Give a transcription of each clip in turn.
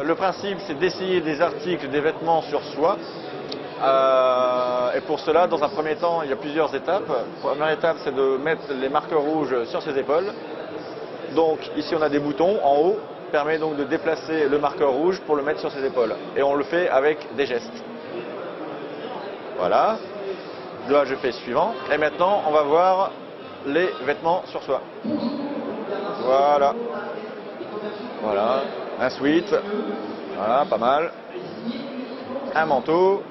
Le principe, c'est d'essayer des articles, des vêtements sur soi. Et pour cela, dans un premier temps, il y a plusieurs étapes. La première étape, c'est de mettre les marqueurs rouges sur ses épaules. Donc ici, on a des boutons en haut, permet donc de déplacer le marqueur rouge pour le mettre sur ses épaules. Et on le fait avec des gestes. Voilà. Là, je fais suivant. Et maintenant, on va voir les vêtements sur soi. Voilà. Voilà. Un sweat. Voilà, pas mal. Un manteau.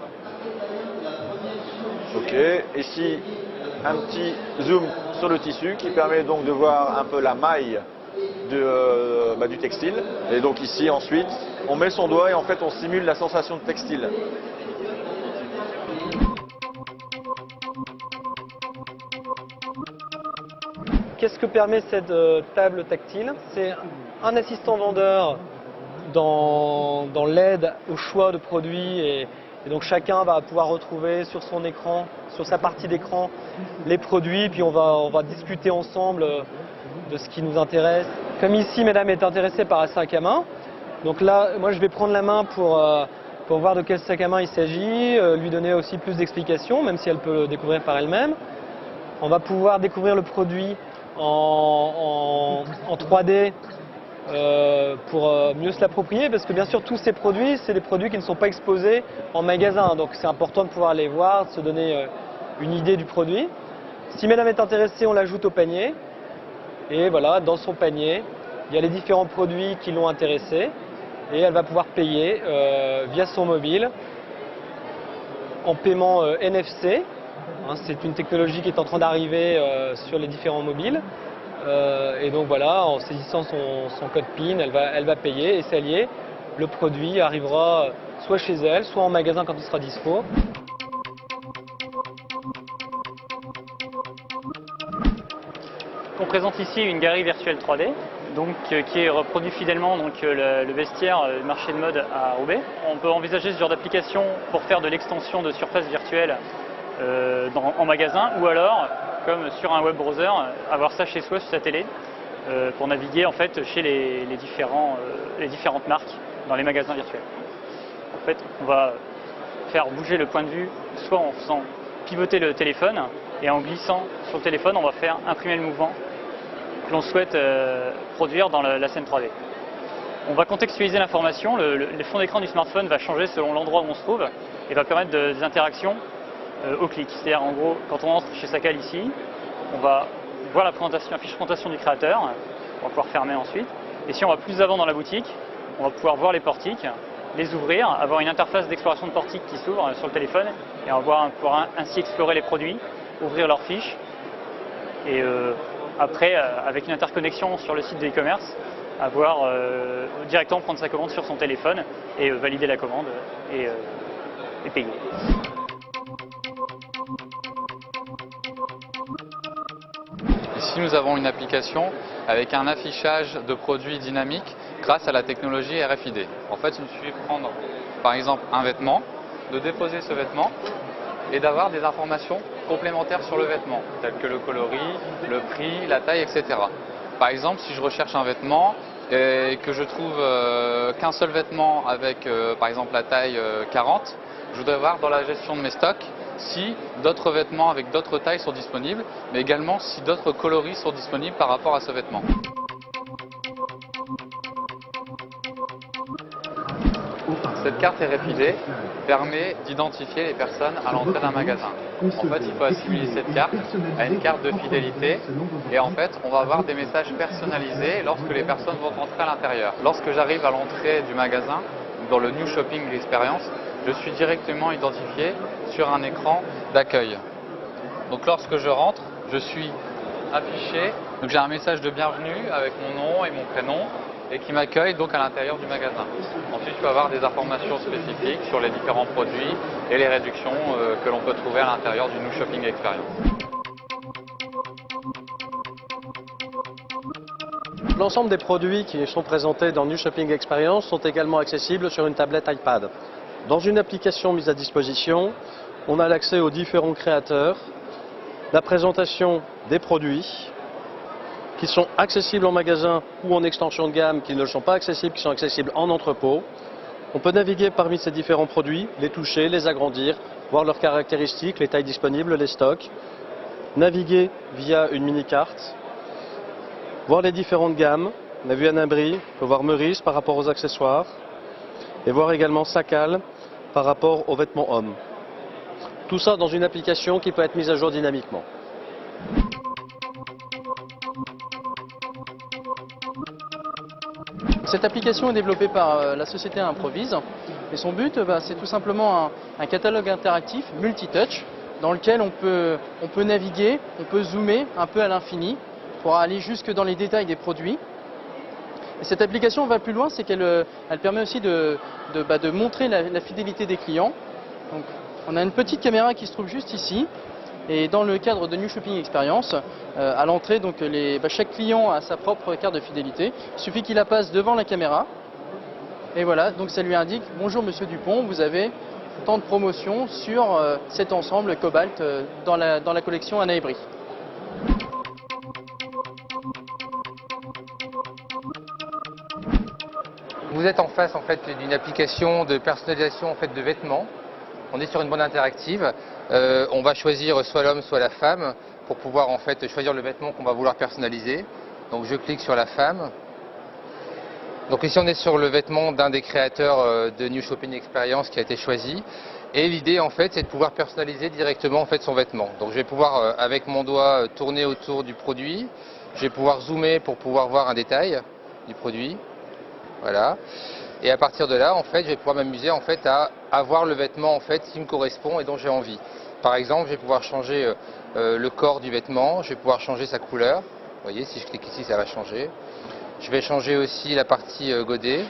Ok. Ici, un petit zoom sur le tissu qui permet donc de voir un peu la maille du textile. Et donc ici, ensuite, on met son doigt et en fait, on simule la sensation de textile. Qu'est-ce que permet cette table tactile? C'est un assistant vendeur dans l'aide au choix de produits et donc chacun va pouvoir retrouver sur son écran, sur sa partie d'écran, les produits, puis on va discuter ensemble de ce qui nous intéresse. Comme ici, mesdames est intéressée par un sac à main, donc là, moi je vais prendre la main pour voir de quel sac à main il s'agit, lui donner aussi plus d'explications, même si elle peut le découvrir par elle-même. On va pouvoir découvrir le produit en 3D pour mieux se l'approprier, parce que bien sûr tous ces produits, c'est des produits qui ne sont pas exposés en magasin, donc c'est important de pouvoir les voir, de se donner une idée du produit. Si mesdames est intéressée, on l'ajoute au panier, et voilà, dans son panier, il y a les différents produits qui l'ont intéressée, et elle va pouvoir payer via son mobile en paiement NFC. C'est une technologie qui est en train d'arriver sur les différents mobiles. Et donc voilà, en saisissant son code PIN, elle va payer et ça y est, le produit arrivera soit chez elle, soit en magasin quand il sera dispo. On présente ici une galerie virtuelle 3D, donc, qui reproduit fidèlement le vestiaire, le marché de mode à Roubaix. On peut envisager ce genre d'application pour faire de l'extension de surface virtuelle en magasin, ou alors, comme sur un web browser, avoir ça chez soi sur sa télé pour naviguer en fait chez les différentes marques dans les magasins virtuels. En fait, on va faire bouger le point de vue, soit en faisant pivoter le téléphone, et en glissant sur le téléphone, on va faire imprimer le mouvement que l'on souhaite produire dans la scène 3D. On va contextualiser l'information, le fond d'écran du smartphone va changer selon l'endroit où on se trouve et va permettre des interactions au clic. C'est-à-dire en gros, quand on entre chez Sakal ici, on va voir la fiche présentation du créateur, on va pouvoir fermer ensuite. Et si on va plus avant dans la boutique, on va pouvoir voir les portiques, les ouvrir, avoir une interface d'exploration de portiques qui s'ouvre sur le téléphone et on va pouvoir ainsi explorer les produits, ouvrir leurs fiches et après, avec une interconnexion sur le site de e-commerce, directement prendre sa commande sur son téléphone et valider la commande et payer. Ici, nous avons une application avec un affichage de produits dynamique grâce à la technologie RFID. En fait, il suffit de prendre, par exemple, un vêtement, de déposer ce vêtement et d'avoir des informations complémentaires sur le vêtement, telles que le coloris, le prix, la taille, etc. Par exemple, si je recherche un vêtement et que je trouve qu'un seul vêtement avec, par exemple, la taille 40, je voudrais voir dans la gestion de mes stocks si d'autres vêtements avec d'autres tailles sont disponibles, mais également si d'autres coloris sont disponibles par rapport à ce vêtement. Cette carte RFID permet d'identifier les personnes à l'entrée d'un magasin. En fait, il faut assimiler cette carte à une carte de fidélité et en fait, on va avoir des messages personnalisés lorsque les personnes vont entrer à l'intérieur. Lorsque j'arrive à l'entrée du magasin, dans le New Shopping Experience, je suis directement identifié sur un écran d'accueil. Donc lorsque je rentre, je suis affiché. Donc j'ai un message de bienvenue avec mon nom et mon prénom et qui m'accueille donc à l'intérieur du magasin. Ensuite, je peux avoir des informations spécifiques sur les différents produits et les réductions que l'on peut trouver à l'intérieur du New Shopping Experience. L'ensemble des produits qui sont présentés dans New Shopping Experience sont également accessibles sur une tablette iPad. Dans une application mise à disposition, on a l'accès aux différents créateurs, la présentation des produits qui sont accessibles en magasin ou en extension de gamme, qui ne le sont pas accessibles, qui sont accessibles en entrepôt. On peut naviguer parmi ces différents produits, les toucher, les agrandir, voir leurs caractéristiques, les tailles disponibles, les stocks. Naviguer via une mini-carte, voir les différentes gammes. On a vu Anabri, on peut voir Meurice par rapport aux accessoires et voir également Sakal par rapport aux vêtements hommes. Tout ça dans une application qui peut être mise à jour dynamiquement. Cette application est développée par la société Improvise et son but, c'est tout simplement un catalogue interactif multitouch dans lequel on peut naviguer, on peut zoomer un peu à l'infini pour aller jusque dans les détails des produits. Et cette application va plus loin, c'est qu'elle permet aussi de montrer la fidélité des clients. Donc, on a une petite caméra qui se trouve juste ici. Et dans le cadre de New Shopping Experience, à l'entrée, chaque client a sa propre carte de fidélité. Il suffit qu'il la passe devant la caméra. Et voilà, donc ça lui indique « Bonjour Monsieur Dupont, vous avez tant de promotions sur cet ensemble Cobalt dans la collection Anabri ». Vous êtes en face d'une application de personnalisation de vêtements. On est sur une borne interactive. On va choisir soit l'homme, soit la femme pour pouvoir choisir le vêtement qu'on va vouloir personnaliser. Donc je clique sur la femme. Donc ici on est sur le vêtement d'un des créateurs de New Shopping Experience qui a été choisi. Et l'idée c'est de pouvoir personnaliser directement son vêtement. Donc je vais pouvoir avec mon doigt tourner autour du produit. Je vais pouvoir zoomer pour pouvoir voir un détail du produit. Voilà. Et à partir de là, je vais pouvoir m'amuser à avoir le vêtement qui me correspond et dont j'ai envie. Par exemple, je vais pouvoir changer le corps du vêtement, je vais pouvoir changer sa couleur. Vous voyez, si je clique ici, ça va changer. Je vais changer aussi la partie godet.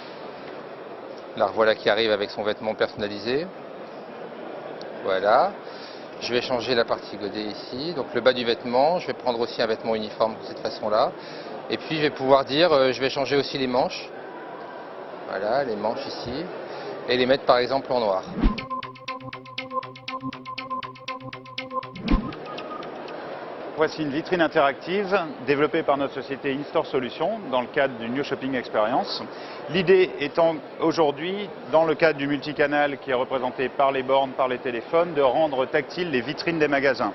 La revoilà qui arrive avec son vêtement personnalisé. Voilà. Je vais changer la partie godet ici. Donc le bas du vêtement, je vais prendre aussi un vêtement uniforme de cette façon-là. Et puis je vais pouvoir dire, je vais changer aussi les manches. Voilà, les manches ici, et les mettre par exemple en noir. Voici une vitrine interactive développée par notre société InStore Solutions dans le cadre du New Shopping Experience. L'idée étant aujourd'hui, dans le cadre du multicanal qui est représenté par les bornes, par les téléphones, de rendre tactiles les vitrines des magasins.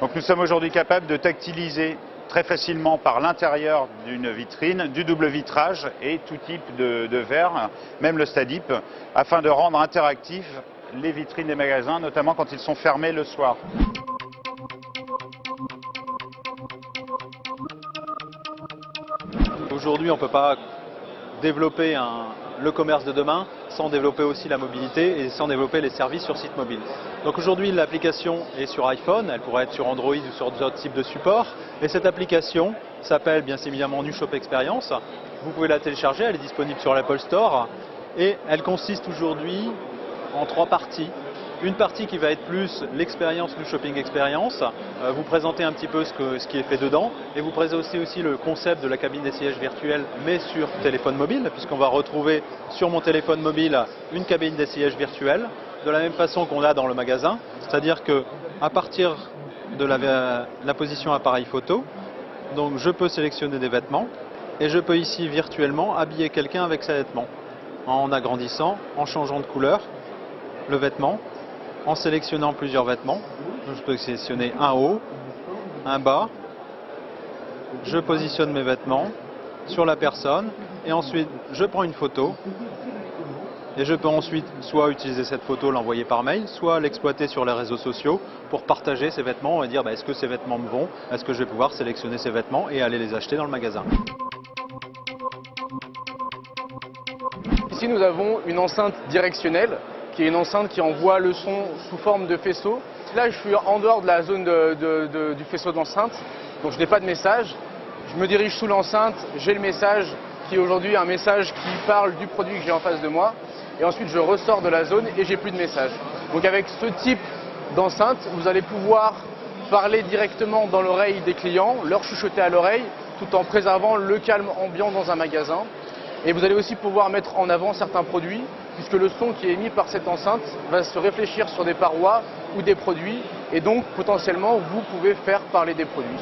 Donc nous sommes aujourd'hui capables de tactiliser très facilement par l'intérieur d'une vitrine, du double vitrage et tout type de verre, même le Stadip, afin de rendre interactifs les vitrines des magasins, notamment quand ils sont fermés le soir. Aujourd'hui, on ne peut pas développer le commerce de demain sans développer aussi la mobilité et sans développer les services sur site mobile. Donc aujourd'hui, l'application est sur iPhone, elle pourrait être sur Android ou sur d'autres types de supports. Et cette application s'appelle bien évidemment New Shop Experience. Vous pouvez la télécharger, elle est disponible sur l'Apple Store. Et elle consiste aujourd'hui en 3 parties. Une partie qui va être plus l'expérience New Shopping Experience, vous présentez un petit peu ce qui est fait dedans, et vous présentez aussi le concept de la cabine d'essayage virtuelle, mais sur téléphone mobile, puisqu'on va retrouver sur mon téléphone mobile une cabine d'essayage virtuelle, de la même façon qu'on a dans le magasin, c'est-à-dire qu'à partir de la position appareil photo, donc je peux sélectionner des vêtements, et je peux ici virtuellement habiller quelqu'un avec ces vêtements, en agrandissant, en changeant de couleur le vêtement, en sélectionnant plusieurs vêtements. Je peux sélectionner un haut, un bas. Je positionne mes vêtements sur la personne et ensuite je prends une photo. Et je peux ensuite soit utiliser cette photo, l'envoyer par mail, soit l'exploiter sur les réseaux sociaux pour partager ces vêtements et dire est-ce que ces vêtements me vont, est-ce que je vais pouvoir sélectionner ces vêtements et aller les acheter dans le magasin. Ici nous avons une enceinte directionnelle qui est une enceinte qui envoie le son sous forme de faisceau. Là, je suis en dehors de la zone du faisceau d'enceinte, donc je n'ai pas de message. Je me dirige sous l'enceinte, j'ai le message qui est aujourd'hui un message qui parle du produit que j'ai en face de moi. Et ensuite, je ressors de la zone et j'ai plus de message. Donc avec ce type d'enceinte, vous allez pouvoir parler directement dans l'oreille des clients, leur chuchoter à l'oreille, tout en préservant le calme ambiant dans un magasin. Et vous allez aussi pouvoir mettre en avant certains produits, puisque le son qui est émis par cette enceinte va se réfléchir sur des parois ou des produits, et donc potentiellement vous pouvez faire parler des produits.